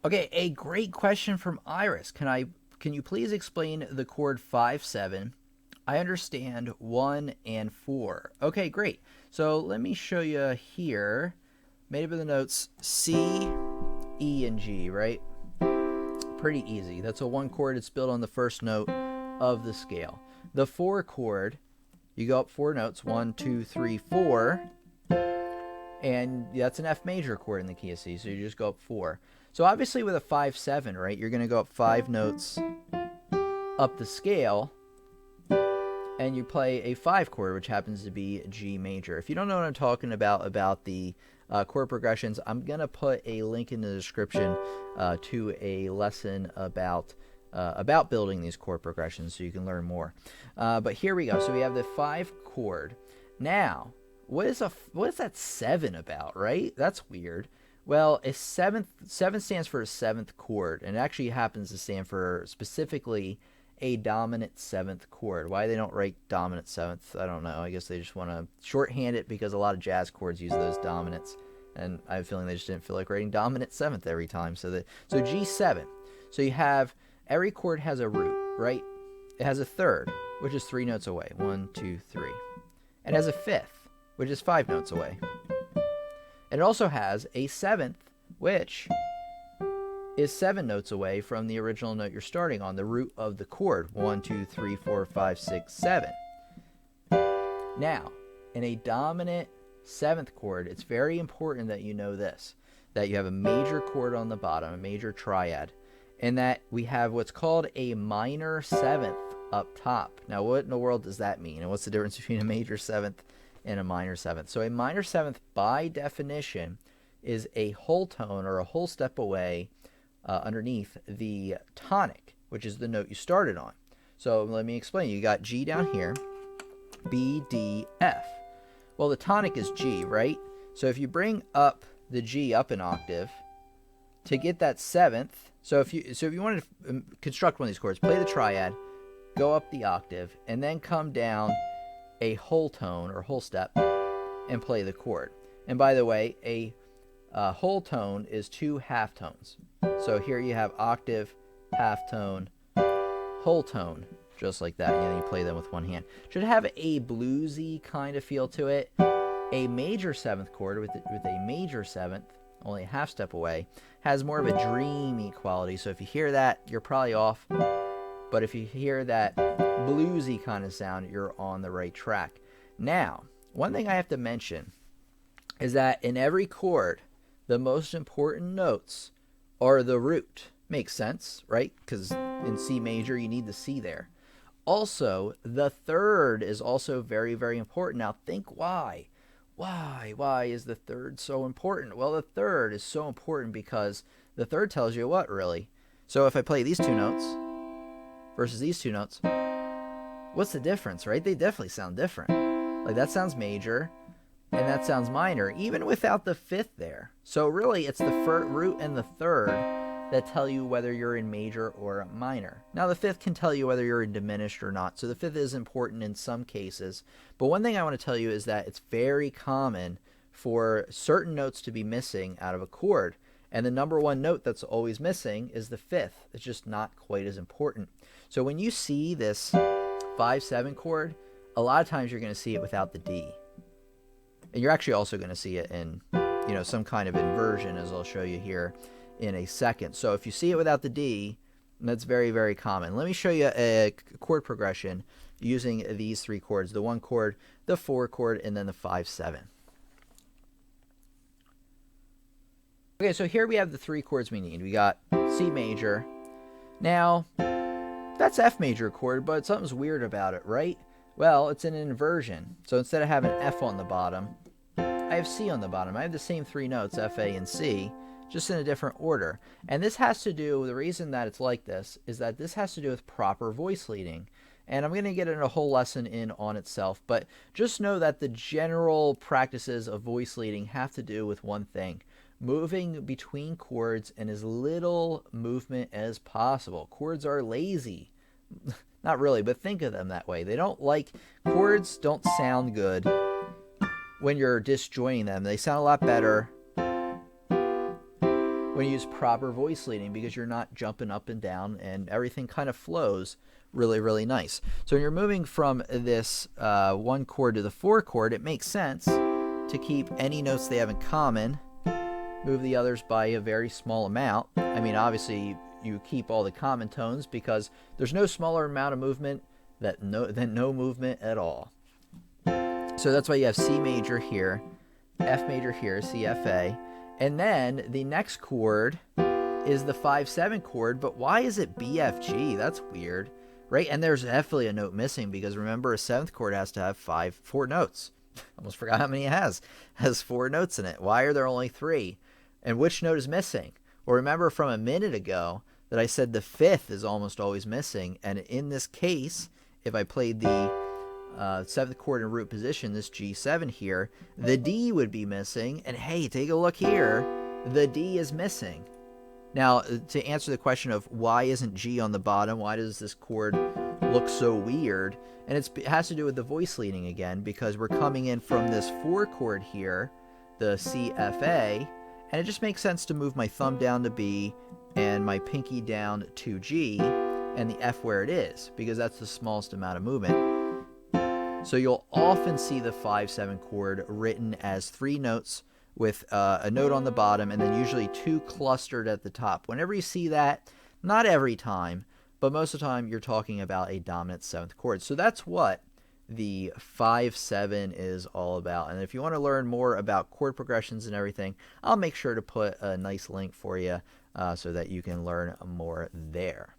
Okay, a great question from Iris. Can you please explain the chord 5/7? I understand 1 and 4. Okay, great. So let me show you here. Made up of the notes C, E, and G, right? Pretty easy. That's a 1 chord. It's built on the first note of the scale. The 4 chord, you go up 4 notes, 1, 2, 3, 4, and that's an F major chord in the key of C, so you just go up 4. So obviously with a 5/7, right, you're going to go up 5 notes up the scale, and you play a 5 chord, which happens to be G major. If you don't know what I'm talking about the chord progressions, I'm going to put a link in the description to a lesson about building these chord progressions so you can learn more. But here we go. So we have the 5 chord. Now, what is that 7 about, right? That's weird. Well, a 7 stands for a 7th chord, and it actually happens to stand for specifically a dominant 7th chord. Why they don't write dominant 7th, I don't know. I guess they just want to shorthand it because a lot of jazz chords use those dominants, and I have a feeling they just didn't feel like writing dominant 7th every time. So G7. So you have every chord has a root, right? It has a third, which is 3 notes away. 1, 2, 3. It has a fifth, which is 5 notes away. And it also has a 7th, which is 7 notes away from the original note you're starting on, the root of the chord. 1, 2, 3, 4, 5, 6, 7. Now, in a dominant 7th chord, it's very important that you know this, that you have a major chord on the bottom, a major triad, and that we have what's called a minor 7th up top. Now, what in the world does that mean? And what's the difference between a major 7th and a minor 7th? So a minor 7th, by definition, is a whole tone or a whole step away underneath the tonic, which is the note you started on. So let me explain. You got G down here, B, D, F. Well, the tonic is G, right? So if you bring up the G up an octave to get that 7th, so if you wanted to construct one of these chords, play the triad, go up the octave, and then come down a whole tone or whole step and play the chord. And by the way, a whole tone is 2 half tones. So here you have octave, half tone, whole tone, just like that. And then you play them with one hand. Should have a bluesy kind of feel to it. A major 7th chord with a major 7th, only a half step away, has more of a dreamy quality. So if you hear that, you're probably off. But if you hear that bluesy kind of sound, you're on the right track. Now, one thing I have to mention is that in every chord, the most important notes are the root. Makes sense, right? Because in C major, you need the C there. Also, the third is also very, very important. Now, think why. Why is the third so important? Well, the third is so important because the third tells you what, really? So if I play these 2 notes versus these 2 notes, what's the difference, right? They definitely sound different. Like, that sounds major, and that sounds minor, even without the 5th there. So really, it's the root and the third that tell you whether you're in major or minor. Now, the 5th can tell you whether you're in diminished or not, so the 5th is important in some cases. But one thing I want to tell you is that it's very common for certain notes to be missing out of a chord, and the number 1 note that's always missing is the 5th. It's just not quite as important. So when you see this 5/7 chord, a lot of times you're going to see it without the D. And you're actually also going to see it in, some kind of inversion, as I'll show you here in a second. So if you see it without the D, that's very, very common. Let me show you a chord progression using these 3 chords, the 1 chord, the 4 chord, and then the 5/7. Okay, so here we have the 3 chords we need. We got C major. Now, that's F major chord, but something's weird about it, right? Well, it's an inversion. So instead of having F on the bottom, I have C on the bottom. I have the same 3 notes, F, A, and C, just in a different order. And this has to do, the reason that it's like this is that this has to do with proper voice leading. And I'm going to get in a whole lesson in on itself, but just know that the general practices of voice leading have to do with one thing: moving between chords in as little movement as possible. Chords are lazy. Not really, but think of them that way. Chords don't sound good when you're disjoining them. They sound a lot better when you use proper voice leading, because you're not jumping up and down and everything kind of flows really, really nice. So when you're moving from this 1 chord to the 4 chord, it makes sense to keep any notes they have in common, move the others by a very small amount. I mean, obviously you keep all the common tones because there's no smaller amount of movement than no movement at all. So that's why you have C major here, F major here, C, F, A. And then the next chord is the 5/7 chord, but why is it B, F, G? That's weird, right? And there's definitely a note missing because remember, a 7th chord has to have 4 notes. Almost forgot how many it has. It has 4 notes in it. Why are there only 3? And which note is missing? Well, remember from a minute ago that I said the 5th is almost always missing. And in this case, if I played the 7th chord in root position, this G7 here, the D would be missing. And hey, take a look here. The D is missing. Now, to answer the question of why isn't G on the bottom, why does this chord look so weird? And it has to do with the voice leading again, because we're coming in from this 4 chord here, the C, F, A, and it just makes sense to move my thumb down to B and my pinky down to G and the F where it is, because that's the smallest amount of movement. So you'll often see the 5/7 chord written as 3 notes with a note on the bottom and then usually 2 clustered at the top. Whenever you see that, not every time, but most of the time you're talking about a dominant 7th chord. So that's what the 5/7 is all about. And if you want to learn more about chord progressions and everything, I'll make sure to put a nice link for you so that you can learn more there.